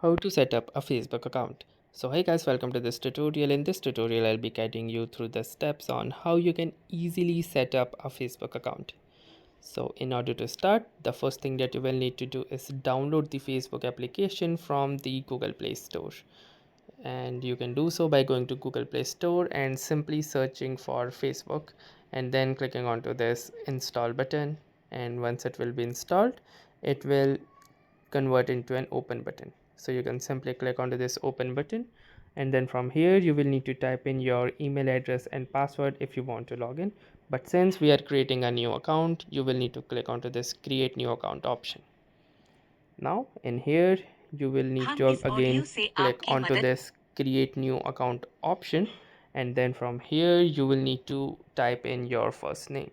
How to set up a Facebook account. So hey guys, welcome to this tutorial. In this tutorial I'll be guiding you through the steps on how you can easily set up a Facebook account. So in order to start, the first thing that you will need to do is download the Facebook application from the Google Play Store. And you can do so by going to Google Play Store and simply searching for Facebook and then clicking onto this install button, and once it will be installed, it will convert into an open button. So you can simply click onto this open button, and then from here you will need to type in your email address and password if you want to log in. But since we are creating a new account, you will need to click onto this create new account option. Now in here you will need to again click onto this create new account option, and then from here you will need to type in your first name.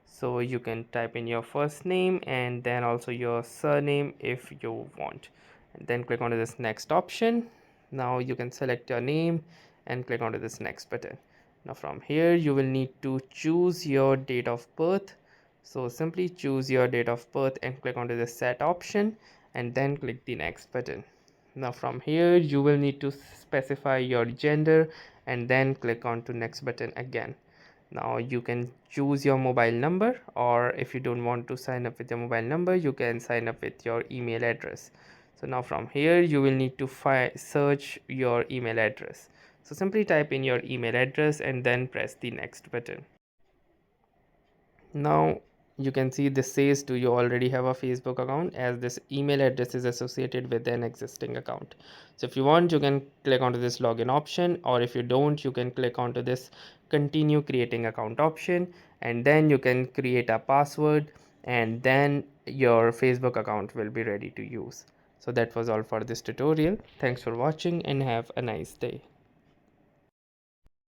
So you can type in your first name and then also your surname if you want, and then click onto this next option. Now you can select your name and click onto this next button. Now from here you will need to choose your date of birth. So simply choose your date of birth and click onto the set option, and then click the next button. Now from here you will need to specify your gender and then click on to next button again. Now you can choose your mobile number, or if you don't want to sign up with your mobile number, you can sign up with your email address. So now from here you will need to search your email address. So simply type in your email address and then press the next button. Now you can see this says, do you already have a Facebook account, as this email address is associated with an existing account. So if you want, you can click onto this login option, or if you don't, you can click onto this continue creating account option, and then you can create a password, and then your Facebook account will be ready to use. So that was all for this tutorial. Thanks for watching and have a nice day.